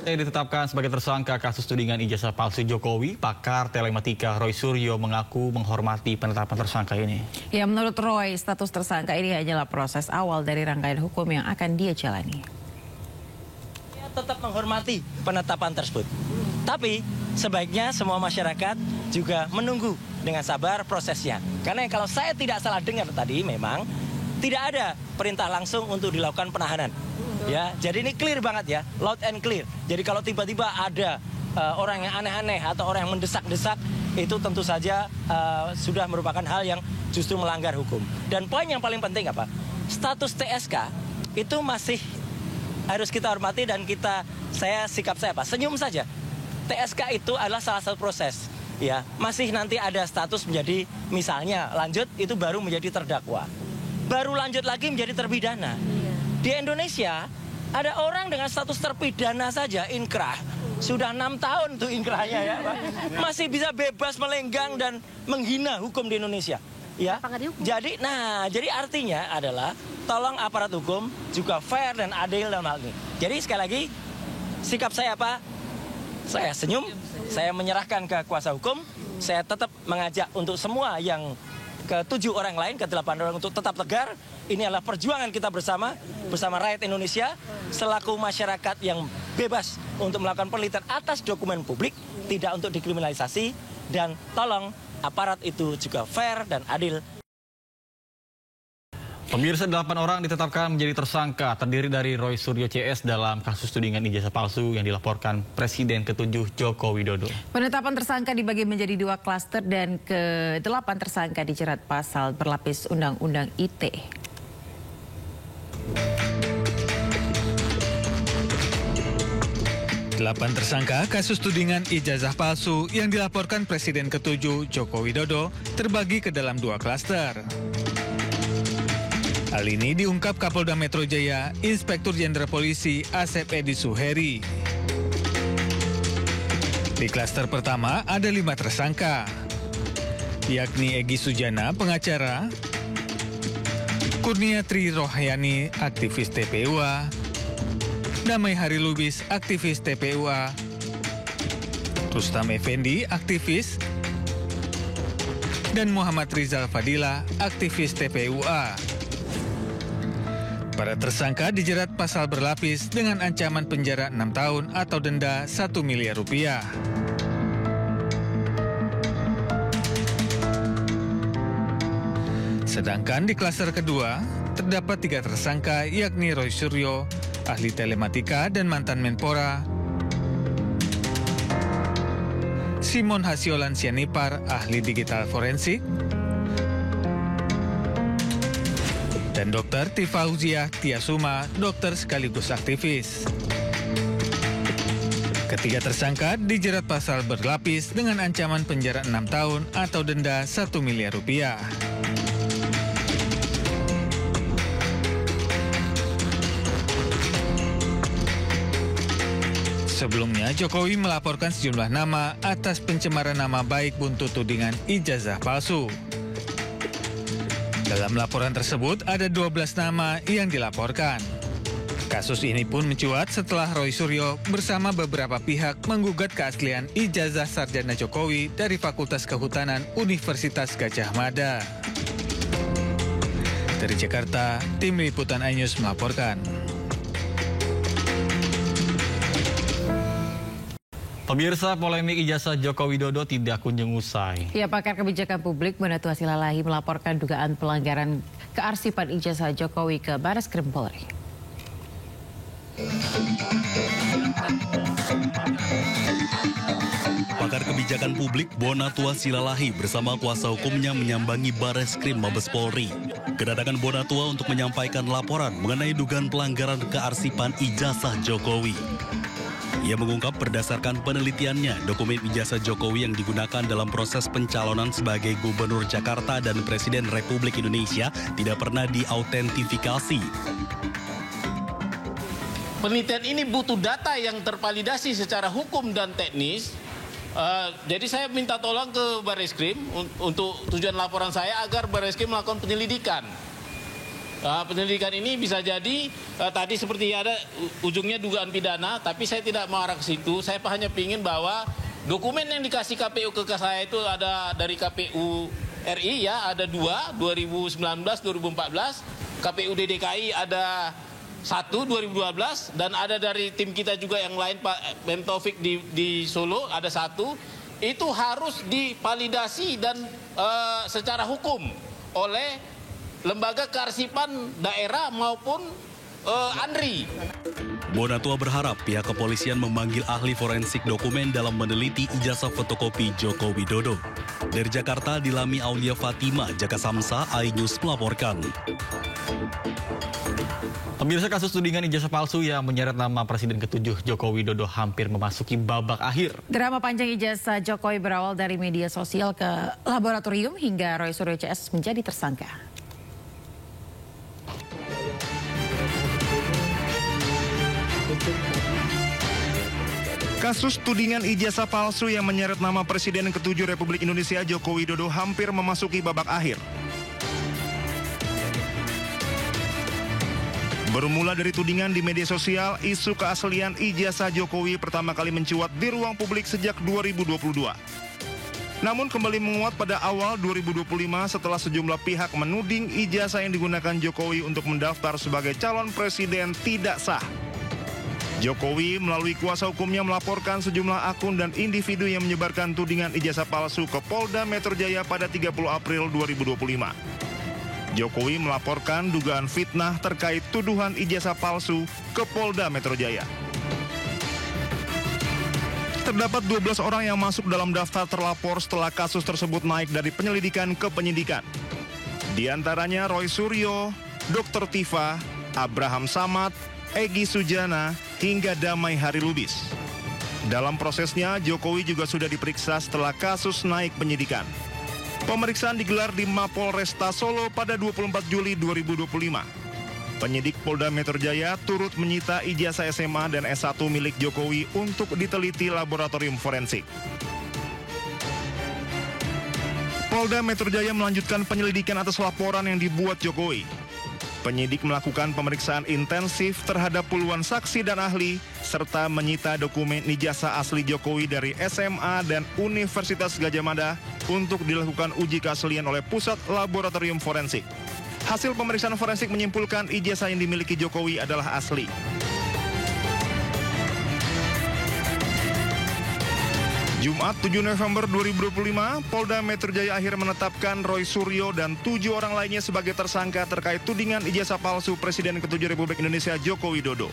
Ditetapkan sebagai tersangka kasus tudingan ijazah palsu Jokowi, pakar telematika Roy Suryo mengaku menghormati penetapan tersangka ini. Ya, menurut Roy, status tersangka ini hanyalah proses awal dari rangkaian hukum yang akan dia jalani. Dia tetap menghormati penetapan tersebut. Tapi sebaiknya semua masyarakat juga menunggu dengan sabar prosesnya. Karena kalau saya tidak salah dengar tadi, memang tidak ada perintah langsung untuk dilakukan penahanan. Ya, jadi ini clear banget ya, loud and clear. Jadi kalau tiba-tiba ada orang yang aneh-aneh atau orang yang mendesak-desak, itu tentu saja sudah merupakan hal yang justru melanggar hukum. Dan poin yang paling penting apa? Status TSK itu masih harus kita hormati dan sikap saya apa? Senyum saja. TSK itu adalah salah satu proses. Ya, masih nanti ada status menjadi misalnya lanjut itu baru menjadi terdakwa. Baru lanjut lagi menjadi terpidana. Di Indonesia ada orang dengan status terpidana saja inkrah. Sudah 6 tahun tuh inkrahnya ya, Pak. Masih bisa bebas melenggang dan menghina hukum di Indonesia. Ya. Jadi artinya adalah tolong aparat hukum juga fair dan adil dalam hal ini. Jadi sekali lagi sikap saya apa? Saya senyum, saya menyerahkan ke kuasa hukum, saya tetap mengajak untuk semua yang ke-7 orang lain, ke-8 orang untuk tetap tegar. Ini adalah perjuangan kita bersama rakyat Indonesia, selaku masyarakat yang bebas untuk melakukan penelitian atas dokumen publik, tidak untuk dikriminalisasi, dan tolong aparat itu juga fair dan adil. Pemirsa, 8 orang ditetapkan menjadi tersangka, terdiri dari Roy Suryo CS dalam kasus tudingan ijazah palsu yang dilaporkan Presiden ke-7 Joko Widodo. Penetapan tersangka dibagi menjadi 2 klaster dan ke-8 tersangka dijerat pasal berlapis Undang-Undang ITE. Delapan tersangka kasus tudingan ijazah palsu yang dilaporkan Presiden ke-7 Joko Widodo terbagi ke dalam 2 klaster. Hal ini diungkap Kapolda Metro Jaya, Inspektur Jenderal Polisi Asep Edi Suheri. Di klaster pertama ada 5 tersangka, yakni Egy Sujana, pengacara, Kurnia Tri Rohyani, aktivis TPUA, Damai Hari Lubis, aktivis TPUA, Rustam Effendi, aktivis, dan Muhammad Rizal Fadila, aktivis TPUA. Para tersangka dijerat pasal berlapis dengan ancaman penjara 6 tahun atau denda 1 miliar rupiah. Sedangkan di klaster kedua, terdapat 3 tersangka yakni Roy Suryo, ahli telematika dan mantan Menpora, Simon Hasiolan Sianipar, ahli digital forensik, dan Dr. Tifauziah Tiasuma, dokter sekaligus aktivis. Ketiga tersangka dijerat pasal berlapis dengan ancaman penjara 6 tahun atau denda 1 miliar rupiah. Sebelumnya, Jokowi melaporkan sejumlah nama atas pencemaran nama baik buntut tudingan ijazah palsu. Dalam laporan tersebut ada 12 nama yang dilaporkan. Kasus ini pun mencuat setelah Roy Suryo bersama beberapa pihak menggugat keaslian ijazah sarjana Jokowi dari Fakultas Kehutanan Universitas Gadjah Mada. Dari Jakarta, Tim Liputan iNews melaporkan. Pemirsa, polemik ijazah Joko Widodo tidak kunjung usai. Ya, pakar kebijakan publik Bonatu Asilalahi melaporkan dugaan pelanggaran kearsipan ijazah Jokowi ke Bareskrim Polri. Pakar kebijakan publik Bonatu Asilalahi bersama kuasa hukumnya menyambangi Bareskrim Mabes Polri. Kedatangan Bonatu untuk menyampaikan laporan mengenai dugaan pelanggaran kearsipan ijazah Jokowi. Ia mengungkap berdasarkan penelitiannya, dokumen ijazah Jokowi yang digunakan dalam proses pencalonan sebagai Gubernur Jakarta dan Presiden Republik Indonesia tidak pernah diautentifikasi. Penelitian ini butuh data yang tervalidasi secara hukum dan teknis. Jadi saya minta tolong ke Bareskrim untuk tujuan laporan saya agar Bareskrim melakukan penyelidikan. Penyelidikan ini bisa jadi tadi seperti ada ujungnya dugaan pidana, tapi saya tidak mengarah ke situ. Saya hanya ingin bahwa dokumen yang dikasih KPU ke saya itu ada dari KPU RI ya, ada 2, 2019, 2014. KPU DKI ada 1, 2012, dan ada dari tim kita juga yang lain, Pak Mem Taufik di Solo ada 1. Itu harus divalidasi dan secara hukum oleh lembaga kearsipan daerah maupun ANRI. Bonatua berharap pihak kepolisian memanggil ahli forensik dokumen dalam meneliti ijazah fotokopi Joko Widodo. Dari Jakarta, Dilami Aulia Fatima, Jaka Samsa, iNews melaporkan. Pemirsa, kasus tudingan ijazah palsu yang menyeret nama Presiden ke-7 Joko Widodo hampir memasuki babak akhir. Drama panjang ijazah Jokowi berawal dari media sosial ke laboratorium hingga Roy Suryo CS menjadi tersangka. Kasus tudingan ijazah palsu yang menyeret nama Presiden ke-7 Republik Indonesia Joko Widodo hampir memasuki babak akhir. Bermula dari tudingan di media sosial, isu keaslian ijazah Jokowi pertama kali mencuat di ruang publik sejak 2022. Namun kembali menguat pada awal 2025 setelah sejumlah pihak menuding ijazah yang digunakan Jokowi untuk mendaftar sebagai calon presiden tidak sah. Jokowi melalui kuasa hukumnya melaporkan sejumlah akun dan individu yang menyebarkan tudingan ijazah palsu ke Polda Metro Jaya pada 30 April 2025. Jokowi melaporkan dugaan fitnah terkait tuduhan ijazah palsu ke Polda Metro Jaya. Terdapat 12 orang yang masuk dalam daftar terlapor setelah kasus tersebut naik dari penyelidikan ke penyidikan. Di antaranya Roy Suryo, Dr. Tifa, Abraham Samad, Egy Sujana, hingga Damai Hari Lubis. Dalam prosesnya, Jokowi juga sudah diperiksa setelah kasus naik penyidikan. Pemeriksaan digelar di Mapolresta Solo pada 24 Juli 2025. Penyidik Polda Metro Jaya turut menyita ijazah SMA dan S1 milik Jokowi untuk diteliti laboratorium forensik. Polda Metro Jaya melanjutkan penyelidikan atas laporan yang dibuat Jokowi. Penyidik melakukan pemeriksaan intensif terhadap puluhan saksi dan ahli, serta menyita dokumen ijazah asli Jokowi dari SMA dan Universitas Gadjah Mada untuk dilakukan uji keaslian oleh Pusat Laboratorium Forensik. Hasil pemeriksaan forensik menyimpulkan ijazah yang dimiliki Jokowi adalah asli. Jumat 7 November 2025, Polda Metro Jaya akhirnya menetapkan Roy Suryo dan 7 orang lainnya sebagai tersangka terkait tudingan ijazah palsu Presiden ke-7 Republik Indonesia Joko Widodo.